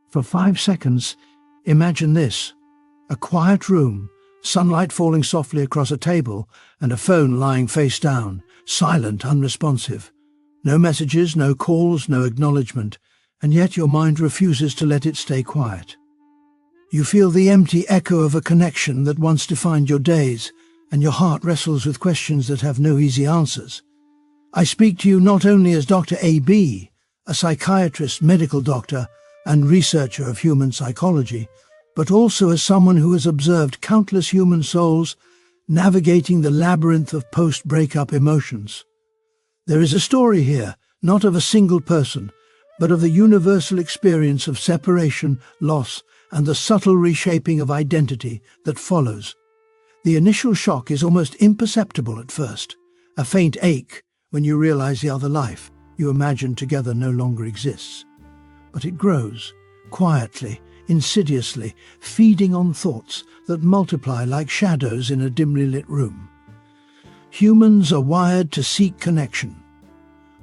For 5 seconds, imagine this: a quiet room, sunlight falling softly across a table, and a phone lying face down, silent, unresponsive. No messages, no calls, no acknowledgement, and yet your mind refuses to let it stay quiet. You feel the empty echo of a connection that once defined your days, and your heart wrestles with questions that have no easy answers. I speak to you not only as Dr. A.B., a psychiatrist, medical doctor, and researcher of human psychology, but also as someone who has observed countless human souls navigating the labyrinth of post-breakup emotions. There is a story here, not of a single person, but of the universal experience of separation, loss, and the subtle reshaping of identity that follows. The initial shock is almost imperceptible at first, a faint ache when you realize the other life you imagined together no longer exists. But it grows, quietly, insidiously, feeding on thoughts that multiply like shadows in a dimly lit room. Humans are wired to seek connection.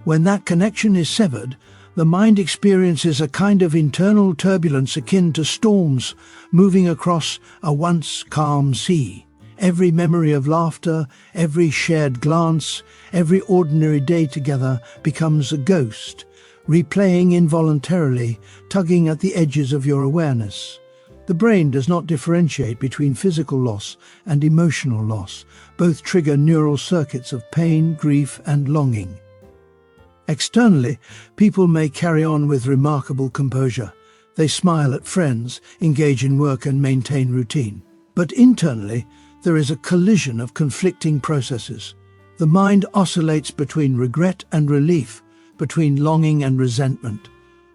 When that connection is severed, the mind experiences a kind of internal turbulence akin to storms moving across a once calm sea. Every memory of laughter, every shared glance, every ordinary day together becomes a ghost, replaying involuntarily, tugging at the edges of your awareness. The brain does not differentiate between physical loss and emotional loss. Both trigger neural circuits of pain, grief, and longing. Externally, people may carry on with remarkable composure. They smile at friends, engage in work, and maintain routine. But internally, there is a collision of conflicting processes. The mind oscillates between regret and relief, between longing and resentment.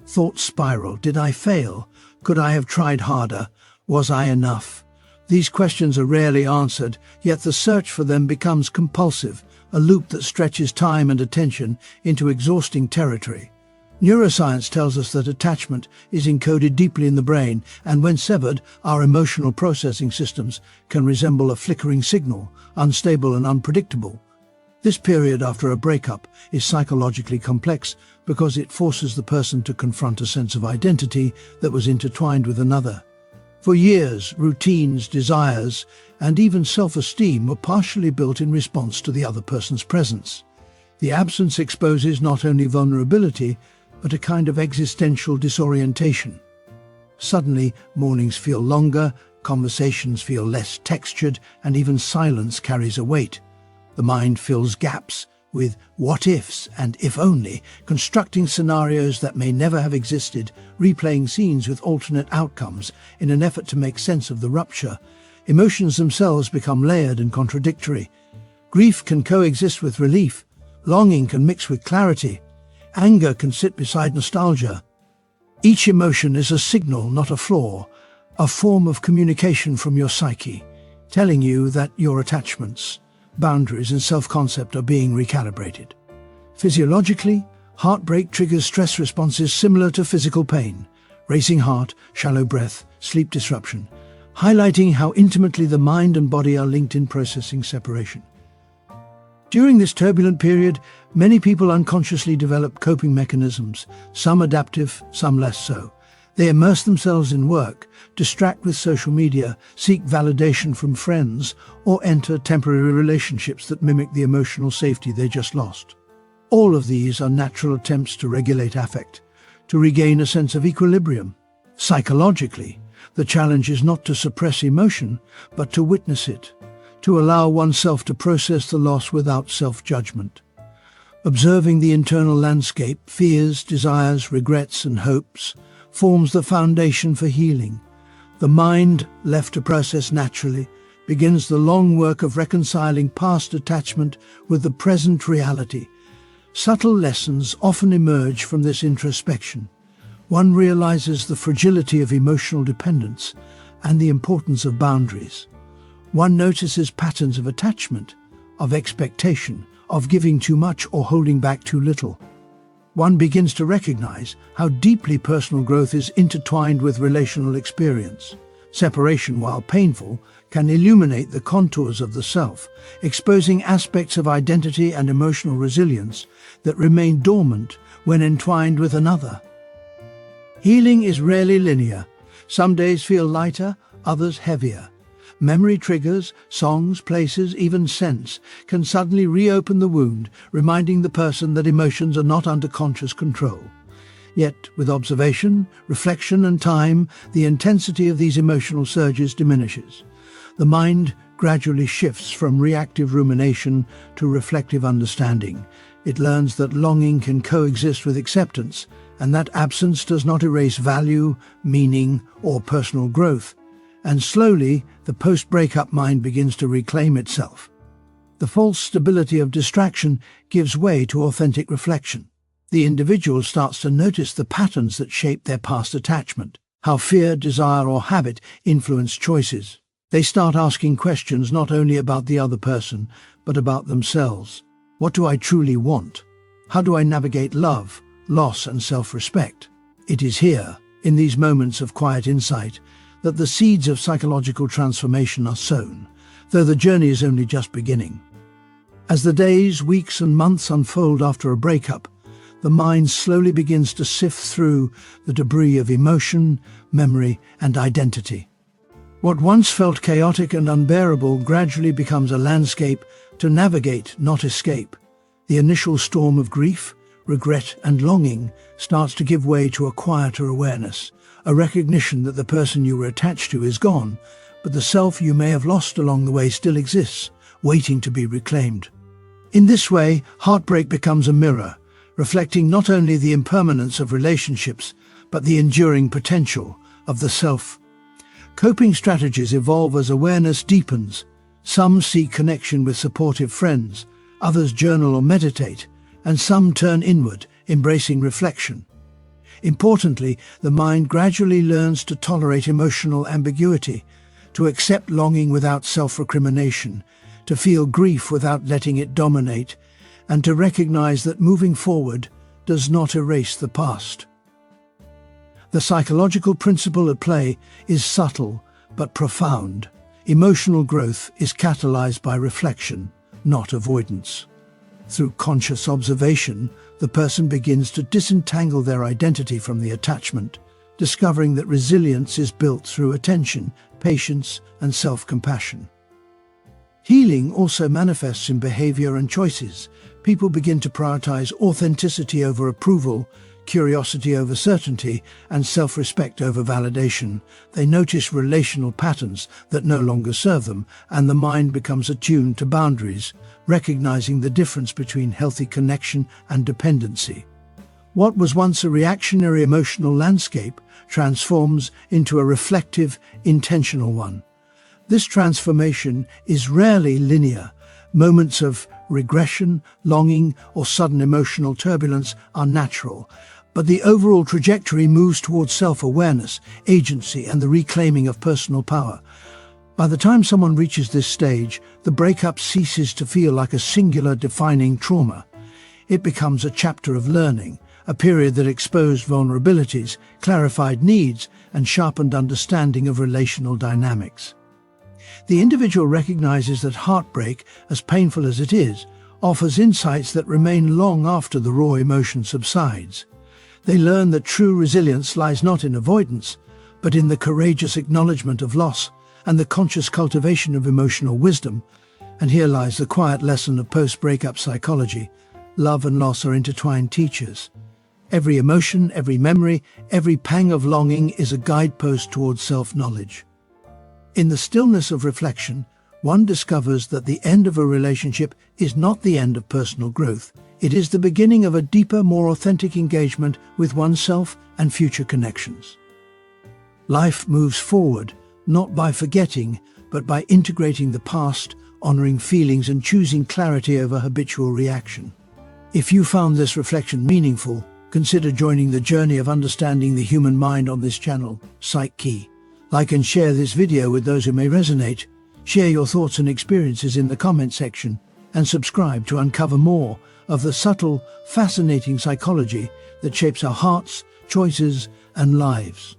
Thoughts spiral. Did I fail? Could I have tried harder? Was I enough? These questions are rarely answered, yet the search for them becomes compulsive, a loop that stretches time and attention into exhausting territory. Neuroscience tells us that attachment is encoded deeply in the brain, and when severed, our emotional processing systems can resemble a flickering signal, unstable and unpredictable. This period after a breakup is psychologically complex because it forces the person to confront a sense of identity that was intertwined with another. For years, routines, desires, and even self-esteem were partially built in response to the other person's presence. The absence exposes not only vulnerability, but a kind of existential disorientation. Suddenly, mornings feel longer, conversations feel less textured, and even silence carries a weight. The mind fills gaps with what-ifs and if-only, constructing scenarios that may never have existed, replaying scenes with alternate outcomes in an effort to make sense of the rupture. Emotions themselves become layered and contradictory. Grief can coexist with relief. Longing can mix with clarity. Anger can sit beside nostalgia. Each emotion is a signal, not a flaw, a form of communication from your psyche, telling you that your attachments, boundaries, and self-concept are being recalibrated. Physiologically, heartbreak triggers stress responses similar to physical pain: racing heart, shallow breath, sleep disruption, highlighting how intimately the mind and body are linked in processing separation. During this turbulent period, many people unconsciously develop coping mechanisms, some adaptive, some less so. They immerse themselves in work, distract with social media, seek validation from friends, or enter temporary relationships that mimic the emotional safety they just lost. All of these are natural attempts to regulate affect, to regain a sense of equilibrium. Psychologically, the challenge is not to suppress emotion, but to witness it, to allow oneself to process the loss without self-judgment. Observing the internal landscape, fears, desires, regrets, and hopes, forms the foundation for healing. The mind, left to process naturally, begins the long work of reconciling past attachment with the present reality. Subtle lessons often emerge from this introspection. One realizes the fragility of emotional dependence and the importance of boundaries. One notices patterns of attachment, of expectation, of giving too much or holding back too little. One begins to recognize how deeply personal growth is intertwined with relational experience. Separation, while painful, can illuminate the contours of the self, exposing aspects of identity and emotional resilience that remain dormant when entwined with another. Healing is rarely linear. Some days feel lighter, others heavier. Memory triggers, songs, places, even scents can suddenly reopen the wound, reminding the person that emotions are not under conscious control. Yet, with observation, reflection and time, the intensity of these emotional surges diminishes. The mind gradually shifts from reactive rumination to reflective understanding. It learns that longing can coexist with acceptance, and that absence does not erase value, meaning, or personal growth. And slowly, the post-breakup mind begins to reclaim itself. The false stability of distraction gives way to authentic reflection. The individual starts to notice the patterns that shape their past attachment, how fear, desire, or habit influence choices. They start asking questions not only about the other person, but about themselves. What do I truly want? How do I navigate love, loss, and self-respect? It is here, in these moments of quiet insight, that the seeds of psychological transformation are sown, though the journey is only just beginning. As the days, weeks, and months unfold after a breakup, the mind slowly begins to sift through the debris of emotion, memory, and identity. What once felt chaotic and unbearable gradually becomes a landscape to navigate, not escape. The initial storm of grief, regret, and longing starts to give way to a quieter awareness, a recognition that the person you were attached to is gone, but the self you may have lost along the way still exists, waiting to be reclaimed. In this way, heartbreak becomes a mirror, reflecting not only the impermanence of relationships, but the enduring potential of the self. Coping strategies evolve as awareness deepens. Some seek connection with supportive friends, others journal or meditate, and some turn inward, embracing reflection. Importantly, the mind gradually learns to tolerate emotional ambiguity, to accept longing without self-recrimination, to feel grief without letting it dominate, and to recognize that moving forward does not erase the past. The psychological principle at play is subtle but profound. Emotional growth is catalyzed by reflection, not avoidance. Through conscious observation, the person begins to disentangle their identity from the attachment, discovering that resilience is built through attention, patience, and self-compassion. Healing also manifests in behavior and choices. People begin to prioritize authenticity over approval, curiosity over certainty, and self-respect over validation. They notice relational patterns that no longer serve them, and the mind becomes attuned to boundaries, recognizing the difference between healthy connection and dependency. What was once a reactionary emotional landscape transforms into a reflective, intentional one. This transformation is rarely linear. Moments of regression, longing, or sudden emotional turbulence are natural, but the overall trajectory moves towards self-awareness, agency, and the reclaiming of personal power. By the time someone reaches this stage, the breakup ceases to feel like a singular defining trauma. It becomes a chapter of learning, a period that exposed vulnerabilities, clarified needs, and sharpened understanding of relational dynamics. The individual recognizes that heartbreak, as painful as it is, offers insights that remain long after the raw emotion subsides. They learn that true resilience lies not in avoidance, but in the courageous acknowledgement of loss and the conscious cultivation of emotional wisdom. And here lies the quiet lesson of post-breakup psychology. Love and loss are intertwined teachers. Every emotion, every memory, every pang of longing is a guidepost towards self-knowledge. In the stillness of reflection, one discovers that the end of a relationship is not the end of personal growth. It is the beginning of a deeper, more authentic engagement with oneself and future connections. Life moves forward, not by forgetting, but by integrating the past, honoring feelings, and choosing clarity over habitual reaction. If you found this reflection meaningful, consider joining the journey of understanding the human mind on this channel, Psych Key. Like and share this video with those who may resonate. Share your thoughts and experiences in the comment section, and subscribe to uncover more of the subtle, fascinating psychology that shapes our hearts, choices, and lives.